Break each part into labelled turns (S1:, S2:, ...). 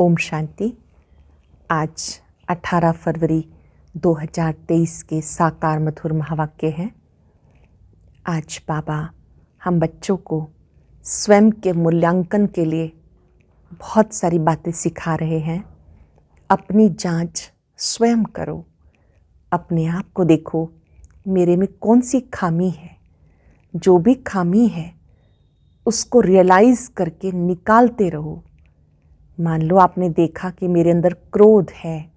S1: ओम शांति। आज 18 फरवरी 2023 के साकार मधुर महावाक्य हैं। आज बाबा हम बच्चों को स्वयं के मूल्यांकन के लिए बहुत सारी बातें सिखा रहे हैं। अपनी जांच स्वयं करो, अपने आप को देखो, मेरे में कौन सी खामी है। जो भी खामी है उसको रियलाइज़ करके निकालते रहो। मान लो आपने देखा कि मेरे अंदर क्रोध है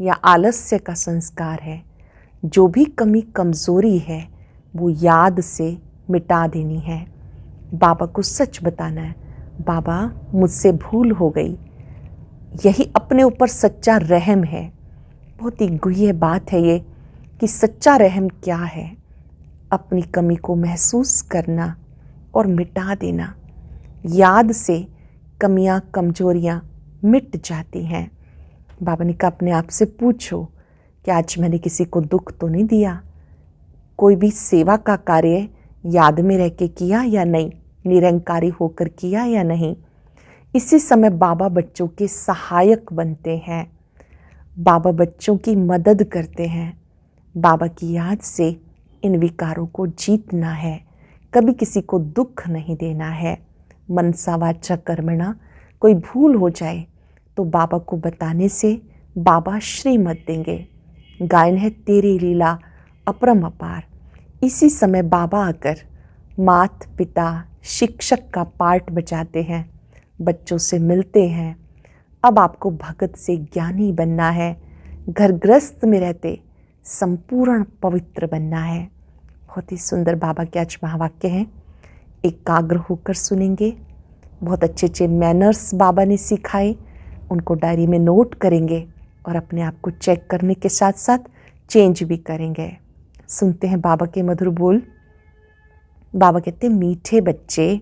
S1: या आलस्य का संस्कार है, जो भी कमी कमज़ोरी है वो याद से मिटा देनी है। बाबा को सच बताना है, बाबा मुझसे भूल हो गई। यही अपने ऊपर सच्चा रहम है। बहुत ही गुह्य बात है ये कि सच्चा रहम क्या है। अपनी कमी को महसूस करना और मिटा देना। याद से कमियां कमजोरियां मिट जाती हैं। बाबा ने कहा अपने आप से पूछो कि आज मैंने किसी को दुख तो नहीं दिया। कोई भी सेवा का कार्य याद में रह के किया या नहीं, निरंकारी होकर किया या नहीं। इसी समय बाबा बच्चों के सहायक बनते हैं। बाबा बच्चों की मदद करते हैं। बाबा की याद से इन विकारों को जीतना है। कभी किसी को दुख नहीं देना है। मनसा वाचा कर्मणा, कोई भूल हो जाए तो बाबा को बताने से बाबा श्रीमत देंगे। गायन है तेरी लीला अपरम अपार। इसी समय बाबा आकर मात पिता शिक्षक का पार्ट बजाते हैं, बच्चों से मिलते हैं। अब आपको भगत से ज्ञानी बनना है। घर गृहस्थ में रहते संपूर्ण पवित्र बनना है। बहुत ही सुंदर बाबा के आज महावाक्य हैं। एकाग्र होकर सुनेंगे। बहुत अच्छे अच्छे मैनर्स बाबा ने सिखाए, उनको डायरी में नोट करेंगे और अपने आप को चेक करने के साथ साथ चेंज भी करेंगे। सुनते हैं बाबा के मधुर बोल। बाबा कहते हैं, मीठे बच्चे,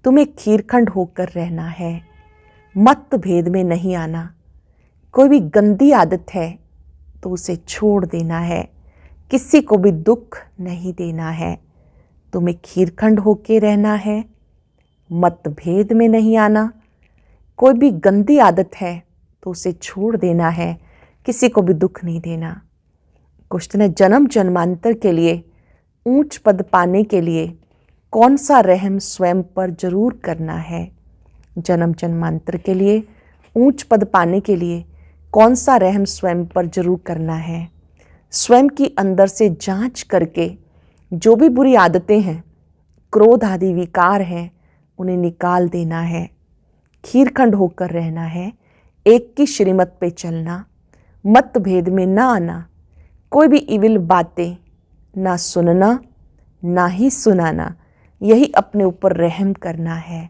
S1: तुम्हें खीरखंड होकर रहना है, मत भेद में नहीं आना। कोई भी गंदी आदत है तो उसे छोड़ देना है। किसी को भी दुख नहीं देना है। तुम्हें खीरखंड होके रहना है, मतभेद में नहीं आना। कोई भी गंदी आदत है तो उसे छोड़ देना है। किसी को भी दुख नहीं देना। क्वेश्चन है, जन्म जन्मांतर के लिए ऊंच पद पाने के लिए कौन सा रहम स्वयं पर जरूर करना है। जन्म जन्मांतर के लिए ऊंच पद पाने के लिए कौन सा रहम स्वयं पर जरूर करना है। स्वयं की अंदर से जांच करके जो भी बुरी आदतें हैं, क्रोध आदि विकार हैं, उन्हें निकाल देना है। खीरखंड होकर रहना है। एक की श्रीमत पे चलना, मतभेद में ना आना। कोई भी इविल बातें ना सुनना, ना ही सुनाना। यही अपने ऊपर रहम करना है।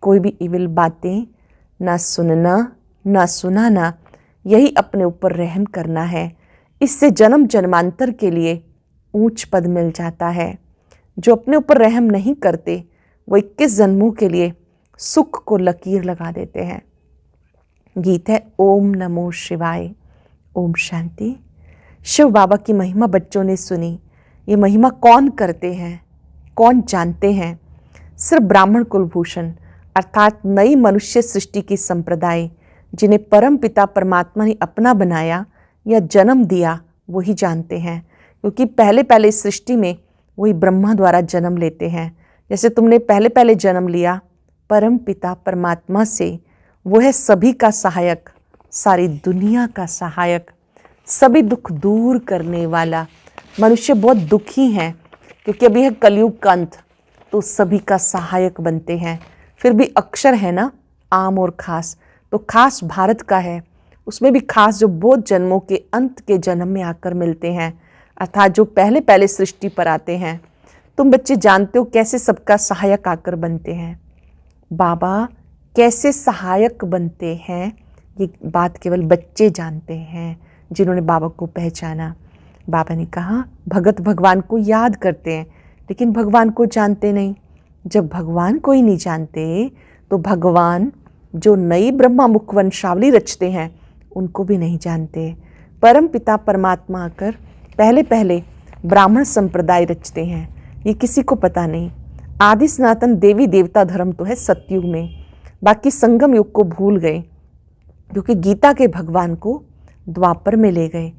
S1: कोई भी इविल बातें ना सुनना, ना सुनाना। यही अपने ऊपर रहम करना है। इससे जन्म जन्मांतर के लिए ऊंच पद मिल जाता है। जो अपने ऊपर रहम नहीं करते वो 21 जन्मों के लिए सुख को लकीर लगा देते हैं। गीत है ओम नमो शिवाय। ओम शांति। शिव बाबा की महिमा बच्चों ने सुनी। ये महिमा कौन करते हैं, कौन जानते हैं? सिर्फ ब्राह्मण कुलभूषण अर्थात नई मनुष्य सृष्टि की संप्रदाय, जिन्हें परम पिता परमात्मा ने अपना बनाया या जन्म दिया, वही जानते हैं। क्योंकि पहले पहले इस सृष्टि में वही ब्रह्मा द्वारा जन्म लेते हैं। जैसे तुमने पहले पहले जन्म लिया परम पिता परमात्मा से, वो है सभी का सहायक, सारी दुनिया का सहायक, सभी दुख दूर करने वाला। मनुष्य बहुत दुखी हैं क्योंकि अभी है कलयुग का अंत, तो सभी का सहायक बनते हैं। फिर भी अक्षर है ना, आम और खास, तो खास भारत का है। उसमें भी खास जो बहुत जन्मों के अंत के जन्म में आकर मिलते हैं, अर्थात जो पहले पहले सृष्टि पर आते हैं। तुम बच्चे जानते हो कैसे सबका सहायक आकर बनते हैं। बाबा कैसे सहायक बनते हैं ये बात केवल बच्चे जानते हैं, जिन्होंने बाबा को पहचाना। बाबा ने कहा भगत भगवान को याद करते हैं लेकिन भगवान को जानते नहीं। जब भगवान को ही नहीं जानते तो भगवान जो नई ब्रह्मा मुख वंशावली रचते हैं उनको भी नहीं जानते। परम पिता परमात्मा आकर पहले पहले ब्राह्मण संप्रदाय रचते हैं, ये किसी को पता नहीं। आदि सनातन देवी देवता धर्म तो है सतयुग में, बाकी संगम युग को भूल गए। क्योंकि गीता के भगवान को द्वापर में ले गए।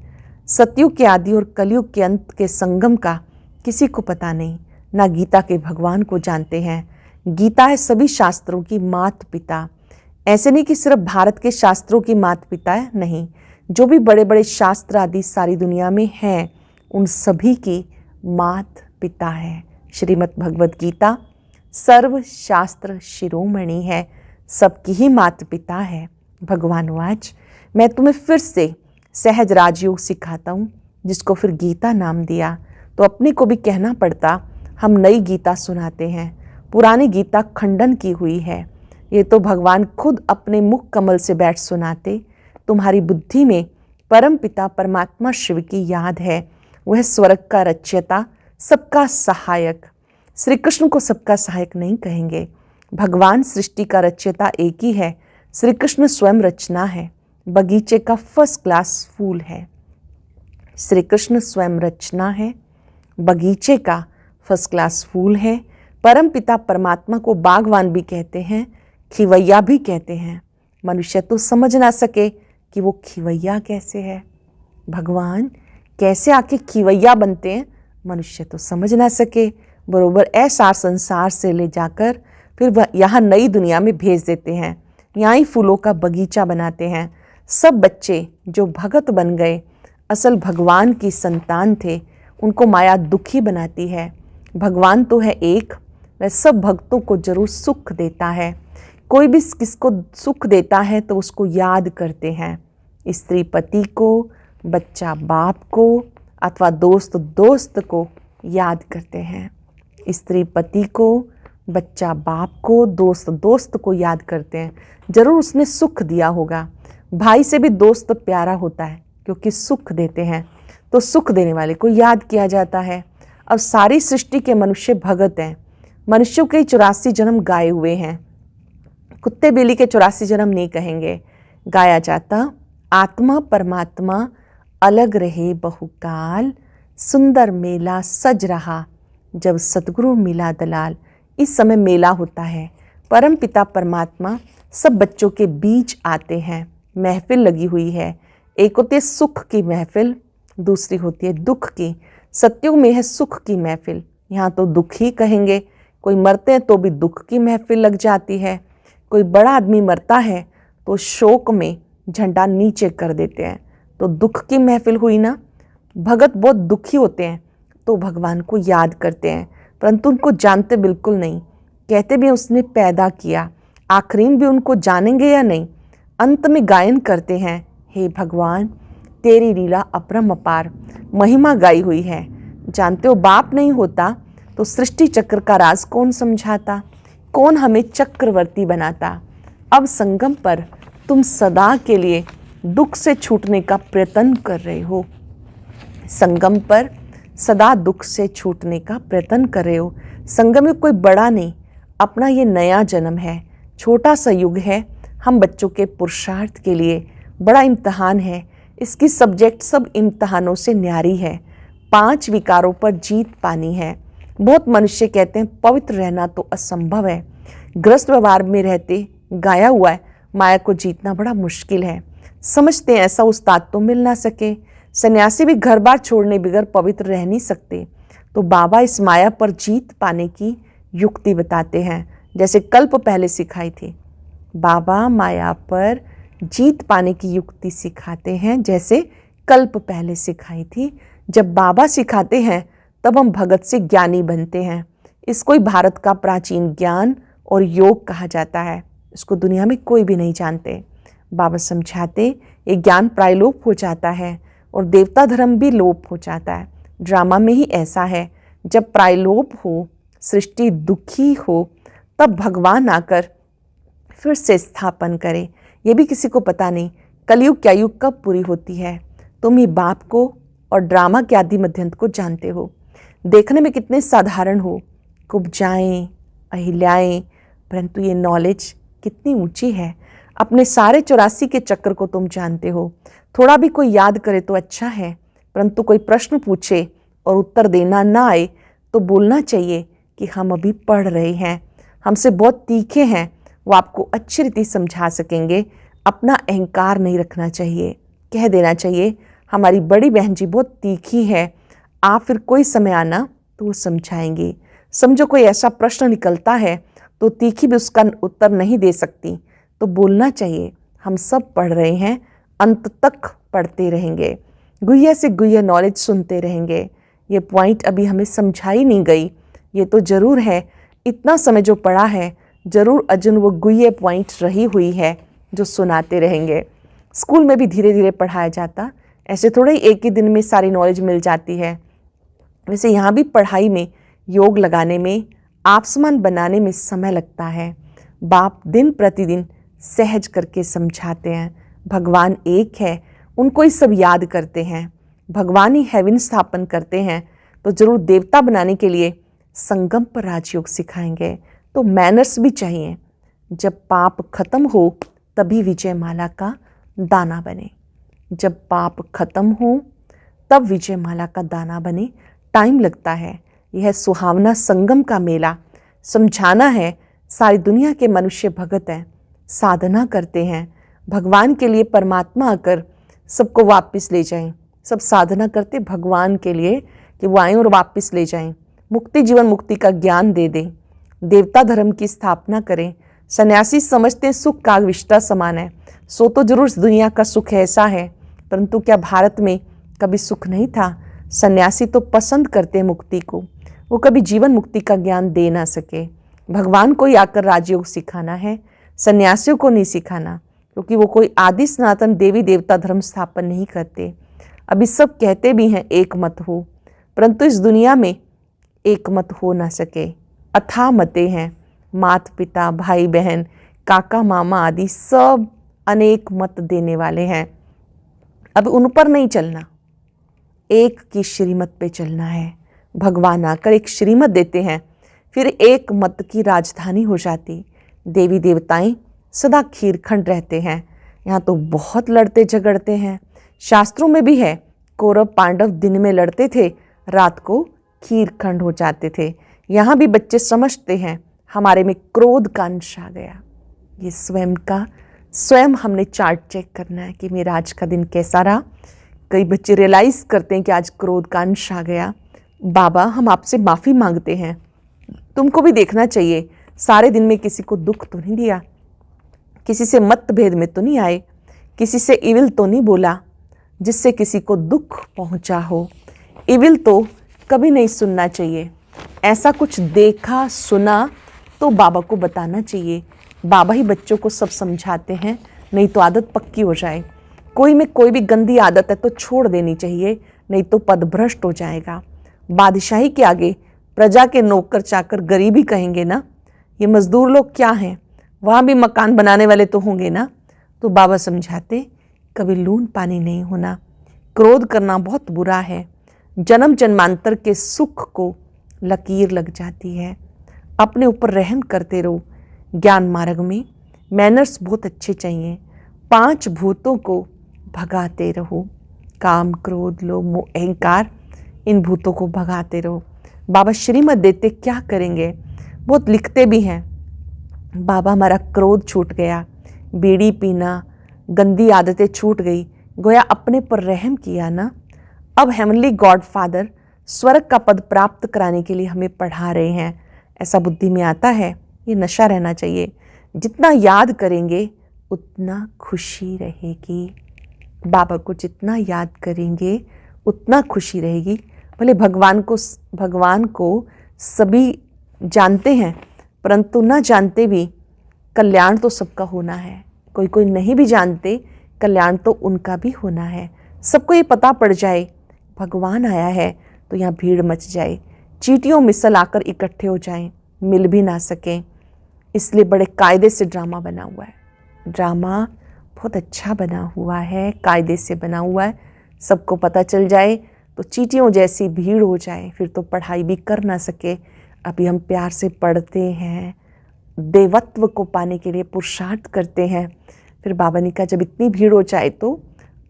S1: सतयुग के आदि और कलयुग के अंत के संगम का किसी को पता नहीं, ना गीता के भगवान को जानते हैं। गीता है सभी शास्त्रों की मात पिता। ऐसे नहीं कि सिर्फ भारत के शास्त्रों की मात पिता है, नहीं, जो भी बड़े बड़े शास्त्र आदि सारी दुनिया में हैं उन सभी की मात पिता है। श्रीमद् भगवद गीता सर्व शास्त्र शिरोमणि है, सबकी ही मात पिता है। भगवान वाच, मैं तुम्हें फिर से सहज राजयोग सिखाता हूँ, जिसको फिर गीता नाम दिया। तो अपने को भी कहना पड़ता हम नई गीता सुनाते हैं, पुरानी गीता खंडन की हुई है। ये तो भगवान खुद अपने मुख कमल से बैठ सुनाते। तुम्हारी बुद्धि में परम पिता परमात्मा शिव की याद है। वह स्वर्ग का रचयिता, सबका सहायक। श्री कृष्ण को सबका सहायक नहीं कहेंगे। भगवान सृष्टि का रचयिता एक ही है। श्री कृष्ण स्वयं रचना है, बगीचे का फर्स्ट क्लास फूल है। श्री कृष्ण स्वयं रचना है, बगीचे का फर्स्ट क्लास फूल है। परम पिता परमात्मा को बागवान भी कहते हैं, खिवैया भी कहते हैं। मनुष्य तो समझ ना सके कि वो खिवैया कैसे है। भगवान कैसे आके खिवैया बनते हैं, मनुष्य तो समझ ना सके। बरोबर ऐसा संसार से ले जाकर फिर वह यहाँ नई दुनिया में भेज देते हैं, यहाँ ही फूलों का बगीचा बनाते हैं। सब बच्चे जो भगत बन गए, असल भगवान की संतान थे, उनको माया दुखी बनाती है। भगवान तो है एक, वह सब भक्तों को जरूर सुख देता है। कोई भी किसको सुख देता है तो उसको याद करते हैं। स्त्री पति को, बच्चा बाप को, अथवा दोस्त दोस्त को याद करते हैं। स्त्री पति को, बच्चा बाप को, दोस्त दोस्त को याद करते हैं। जरूर उसने सुख दिया होगा। भाई से भी दोस्त प्यारा होता है क्योंकि सुख देते हैं, तो सुख देने वाले को याद किया जाता है। अब सारी सृष्टि के मनुष्य भगत हैं। मनुष्यों के 84 जन्म गाए हुए हैं। कुत्ते बिल्ली के 84 जन्म नहीं कहेंगे। गाया जाता आत्मा परमात्मा अलग रहे बहुकाल, सुंदर मेला सज रहा जब सतगुरु मिला दलाल। इस समय मेला होता है। परम पिता परमात्मा सब बच्चों के बीच आते हैं। महफिल लगी हुई है। एक होती है सुख की महफिल, दूसरी होती है दुख की। सतयुग में है सुख की महफिल, यहाँ तो दुख ही कहेंगे। कोई मरते हैं तो भी दुख की महफिल लग जाती है। कोई बड़ा आदमी मरता है तो शोक में झंडा नीचे कर देते हैं, तो दुख की महफिल हुई ना। भगत बहुत दुखी होते हैं तो भगवान को याद करते हैं, परंतु उनको जानते बिल्कुल नहीं। कहते भी उसने पैदा किया, आखिरी भी उनको जानेंगे या नहीं। अंत में गायन करते हैं, हे भगवान तेरी लीला अपरम अपार, महिमा गाई हुई है। जानते हो बाप नहीं होता तो सृष्टि चक्र का राज कौन समझाता, कौन हमें चक्रवर्ती बनाता। अब संगम पर तुम सदा के लिए दुख से छूटने का प्रयत्न कर रहे हो। संगम पर सदा दुख से छूटने का प्रयत्न कर रहे हो। संगम में कोई बड़ा नहीं, अपना ये नया जन्म है, छोटा सा युग है। हम बच्चों के पुरुषार्थ के लिए बड़ा इम्तहान है। इसकी सब्जेक्ट सब इम्तहानों से न्यारी है। 5 विकारों पर जीत पानी है। बहुत मनुष्य कहते हैं पवित्र रहना तो असंभव है। ग्रस्त व्यवहार में रहते गाया हुआ है माया को जीतना बड़ा मुश्किल है। समझते हैं ऐसा उस्ताद तो मिल ना सके। सन्यासी भी घर बार छोड़ने बगैर पवित्र रह नहीं सकते। तो बाबा इस माया पर जीत पाने की युक्ति बताते हैं, जैसे कल्प पहले सिखाई थी। बाबा माया पर जीत पाने की युक्ति सिखाते हैं, जैसे कल्प पहले सिखाई थी। जब बाबा सिखाते हैं तब हम भगत से ज्ञानी बनते हैं। इसको ही भारत का प्राचीन ज्ञान और योग कहा जाता है। इसको दुनिया में कोई भी नहीं जानते। बाबा समझाते ये ज्ञान प्रायलोप हो जाता है और देवता धर्म भी लोप हो जाता है। ड्रामा में ही ऐसा है, जब प्रायलोप हो, सृष्टि दुखी हो, तब भगवान आकर फिर से स्थापन करे। ये भी किसी को पता नहीं कलयुग क्या युग कब पूरी होती है। तुम ही बाप को और ड्रामा के आदि मध्यंत को जानते हो। देखने में कितने साधारण हो, कुब्जाएं, अहिल्याएं, परंतु ये नॉलेज कितनी ऊंची है। अपने सारे 84 के चक्र को तुम जानते हो। थोड़ा भी कोई याद करे तो अच्छा है, परंतु कोई प्रश्न पूछे और उत्तर देना ना आए तो बोलना चाहिए कि हम अभी पढ़ रहे हैं, हमसे बहुत तीखे हैं, वो आपको अच्छी रीति समझा सकेंगे। अपना अहंकार नहीं रखना चाहिए, कह देना चाहिए हमारी बड़ी बहन जी बहुत तीखी है, आप फिर कोई समय आना तो वो समझाएंगे। समझो कोई ऐसा प्रश्न निकलता है तो तीखी भी उसका उत्तर नहीं दे सकती, तो बोलना चाहिए हम सब पढ़ रहे हैं, अंत तक पढ़ते रहेंगे, गुह्य से गुह्य नॉलेज सुनते रहेंगे। ये पॉइंट अभी हमें समझाई नहीं गई, ये तो ज़रूर है इतना समय जो पढ़ा है ज़रूर अर्जुन वो गुह्य पॉइंट रही हुई है जो सुनाते रहेंगे। स्कूल में भी धीरे धीरे पढ़ाया जाता, ऐसे थोड़ा ही एक ही दिन में सारी नॉलेज मिल जाती है। वैसे यहाँ भी पढ़ाई में, योग लगाने में, आपसमान बनाने में समय लगता है। बाप दिन प्रतिदिन सहज करके समझाते हैं। भगवान एक है, उनको ही सब याद करते हैं। भगवान ही हेवन स्थापन करते हैं, तो जरूर देवता बनाने के लिए संगम पर राजयोग सिखाएंगे। तो मैनर्स भी चाहिए। जब पाप खत्म हो तभी विजय माला का दाना बने। जब पाप खत्म हो तब विजय माला का दाना बने। टाइम लगता है। यह सुहावना संगम का मेला समझाना है। सारी दुनिया के मनुष्य भगत हैं, साधना करते हैं भगवान के लिए। परमात्मा आकर सबको वापस ले जाएं। सब साधना करते भगवान के लिए कि वो आएं और वापस ले जाएं। मुक्ति, जीवन मुक्ति का ज्ञान दे दें। देवता धर्म की स्थापना करें। सन्यासी समझते हैं सुख कागविष्टा समान है। सो तो जरूर दुनिया का सुख ऐसा है, परंतु क्या भारत में कभी सुख नहीं था? सन्यासी तो पसंद करते हैं मुक्ति को, वो कभी जीवन मुक्ति का ज्ञान दे ना सके। भगवान को ही आकर राजयोग सिखाना है, सन्यासियों को नहीं सिखाना, क्योंकि वो कोई आदि सनातन देवी देवता धर्म स्थापन नहीं करते। अभी सब कहते भी हैं एक मत हो, परंतु इस दुनिया में एक मत हो ना सके। अथाह मतें हैं, माता पिता, भाई बहन, काका मामा आदि सब अनेक मत देने वाले हैं। अब उन पर नहीं चलना, एक की श्रीमत पे चलना है। भगवान आकर एक श्रीमत देते हैं, फिर एक मत की राजधानी हो जाती। देवी देवताएं सदा खीरखंड रहते हैं। यहाँ तो बहुत लड़ते झगड़ते हैं। शास्त्रों में भी है, कौरव पांडव दिन में लड़ते थे, रात को खीरखंड हो जाते थे। यहाँ भी बच्चे समझते हैं हमारे में क्रोध का अंश आ गया। ये स्वयं हमने चार्ट चेक करना है कि मेरा आज का दिन कैसा रहा। कई बच्चे रियलाइज़ करते हैं कि आज क्रोध का अंश आ गया। बाबा हम आपसे माफ़ी मांगते हैं। तुमको भी देखना चाहिए, सारे दिन में किसी को दुख तो नहीं दिया, किसी से मतभेद में तो नहीं आए, किसी से इविल तो नहीं बोला जिससे किसी को दुख पहुंचा हो। इविल तो कभी नहीं सुनना चाहिए। ऐसा कुछ देखा सुना तो बाबा को बताना चाहिए। बाबा ही बच्चों को सब समझाते हैं, नहीं तो आदत पक्की हो जाए। कोई में कोई भी गंदी आदत है तो छोड़ देनी चाहिए, नहीं तो पदभ्रष्ट हो जाएगा। बादशाही के आगे प्रजा के नौकर चाकर गरीबी कहेंगे ना। ये मजदूर लोग क्या हैं, वहाँ भी मकान बनाने वाले तो होंगे ना। तो बाबा समझाते कभी लून पानी नहीं होना। क्रोध करना बहुत बुरा है, जन्म जन्मांतर के सुख को लकीर लग जाती है। अपने ऊपर रहम करते रहो। ज्ञान मार्ग में मैनर्स बहुत अच्छे चाहिए। 5 भूतों को भगाते रहो, काम क्रोध लोभ मोह अहंकार, इन भूतों को भगाते रहो। बाबा श्रीमत देते क्या करेंगे, बहुत लिखते भी हैं। बाबा हमारा क्रोध छूट गया, बीड़ी पीना गंदी आदतें छूट गई, गोया अपने पर रहम किया ना। अब हेवनली गॉड फादर स्वर्ग का पद प्राप्त कराने के लिए हमें पढ़ा रहे हैं। ऐसा बुद्धि में आता है, ये नशा रहना चाहिए। जितना याद करेंगे उतना खुशी रहेगी। बाबा को जितना याद करेंगे उतना खुशी रहेगी। भले भगवान को सभी जानते हैं, परंतु न जानते भी कल्याण तो सबका होना है। कोई कोई नहीं भी जानते, कल्याण तो उनका भी होना है। सबको ये पता पड़ जाए भगवान आया है तो यहाँ भीड़ मच जाए, चींटियों मिसल आकर इकट्ठे हो जाएं, मिल भी ना सकें। इसलिए बड़े कायदे से ड्रामा बना हुआ है। ड्रामा बहुत अच्छा बना हुआ है, कायदे से बना हुआ है। सबको पता चल जाए तो चींटियों जैसी भीड़ हो जाए, फिर तो पढ़ाई भी कर ना सके। अभी हम प्यार से पढ़ते हैं, देवत्व को पाने के लिए पुरुषार्थ करते हैं। फिर बाबा ने कहा जब इतनी भीड़ हो जाए तो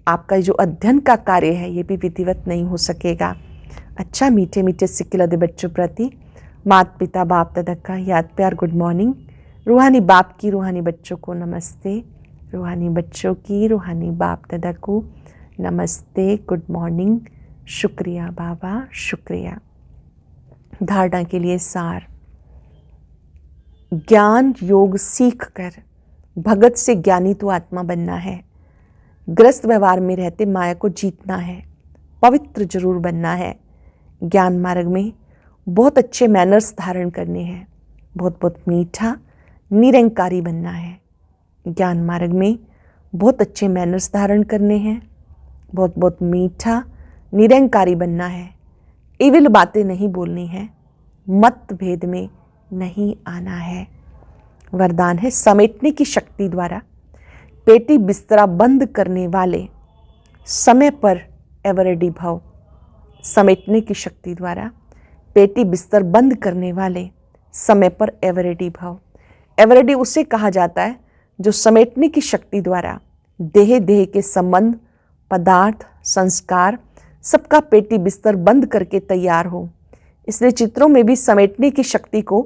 S1: आपका जो अध्ययन का कार्य है ये भी विधिवत नहीं हो सकेगा। अच्छा, मीठे मीठे सिक्किलदे बच्चों प्रति माता पिता बाप दादा का याद प्यार गुड मॉर्निंग। रूहानी बाप की रूहानी बच्चों को नमस्ते। रूहानी बच्चों की, रूहानी बाप दादा को नमस्ते, गुड मॉर्निंग, शुक्रिया बाबा, शुक्रिया। धारणा के लिए सार। ज्ञान योग सीख कर भगत से ज्ञानी तो आत्मा बनना है। ग्रस्त व्यवहार में रहते माया को जीतना है। पवित्र जरूर बनना है। ज्ञान मार्ग में बहुत अच्छे मैनर्स धारण करने हैं। बहुत बहुत मीठा निरंकारी बनना है। ज्ञान मार्ग में बहुत अच्छे मैनर्स धारण करने हैं। बहुत बहुत मीठा निरंकारी बनना है। इविल बातें नहीं बोलनी है। मतभेद में नहीं आना है। वरदान है समेटने की शक्ति द्वारा पेटी बिस्तरा बंद करने वाले समय पर एवर रेडी भव। समेटने की शक्ति द्वारा पेटी बिस्तर बंद करने वाले समय पर एवर रेडी भव। एवर रेडी उसे कहा जाता है जो समेटने की शक्ति द्वारा देह देह के संबंध, पदार्थ, संस्कार सबका पेटी बिस्तर बंद करके तैयार हो। इसलिए चित्रों में भी समेटने की शक्ति को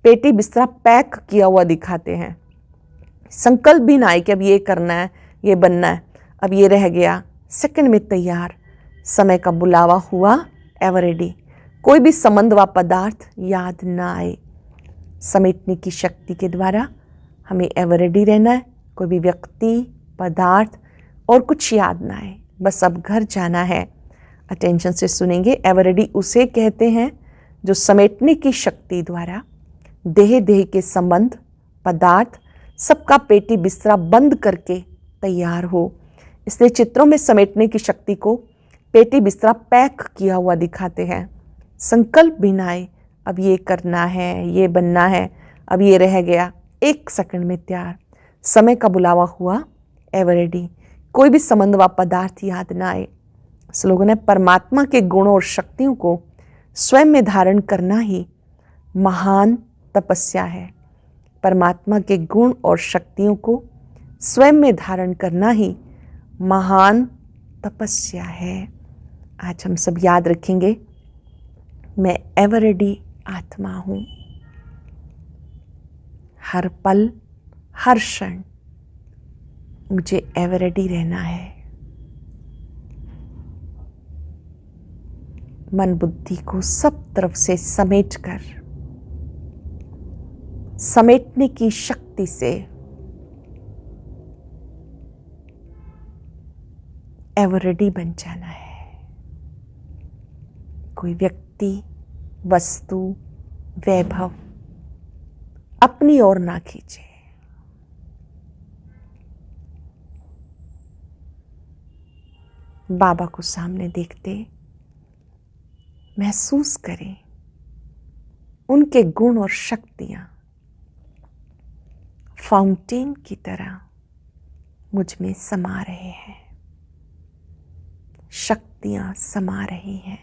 S1: पेटी बिस्तरा पैक किया हुआ दिखाते हैं। संकल्प भी ना आए कि अब ये करना है, ये बनना है, अब ये रह गया, सेकंड में तैयार। समय का बुलावा हुआ, एवर रेडी। कोई भी संबंध व पदार्थ याद ना आए। समेटने की शक्ति के द्वारा हमें एवर रेडी रहना है। कोई भी व्यक्ति, पदार्थ और कुछ याद ना आए। बस अब घर जाना है। अटेंशन से सुनेंगे। एवर रेडी उसे कहते हैं जो समेटने की शक्ति द्वारा देह देह के संबंध, पदार्थ सबका पेटी बिस्तरा बंद करके तैयार हो। इसलिए चित्रों में समेटने की शक्ति को पेटी बिस्तरा पैक किया हुआ दिखाते हैं। संकल्प भी ना आए, अब ये करना है, ये बनना है, अब ये रह गया, एक सेकंड में तैयार। समय का बुलावा हुआ, एवर रेडी। कोई भी संबंध व पदार्थ याद ना आए। स्लोगन है परमात्मा के गुणों और शक्तियों को स्वयं में धारण करना ही महान तपस्या है। परमात्मा के गुण और शक्तियों को स्वयं में धारण करना ही महान तपस्या है। आज हम सब याद रखेंगे, मैं एवर रेडी आत्मा हूं। हर पल, हर क्षण मुझे एवर रेडी रहना है। मन बुद्धि को सब तरफ से समेटकर, समेटने की शक्ति से एवर रेडी बन जाना है। कोई व्यक्ति, वस्तु, वैभव अपनी ओर ना खींचे। बाबा को सामने देखते महसूस करें उनके गुण और शक्तियां फाउंटेन की तरह मुझ में समा रहे हैं। शक्तियां समा रही हैं।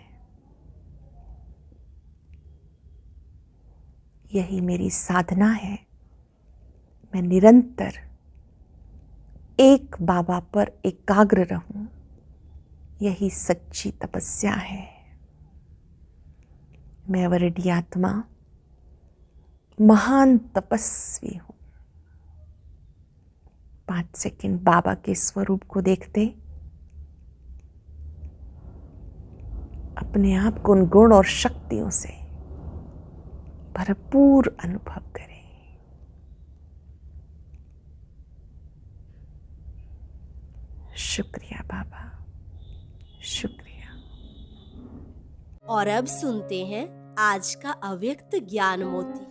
S1: यही मेरी साधना है। मैं निरंतर एक बाबा पर एकाग्र रहूं। यही सच्ची तपस्या है। मैं एवर रेडी आत्मा महान तपस्वी हूं। 5 सेकंड बाबा के स्वरूप को देखते अपने आप को उन गुण और शक्तियों से भरपूर अनुभव करें। शुक्रिया बाबा, शुक्रिया।
S2: और अब सुनते हैं आज का अव्यक्त ज्ञान मोती।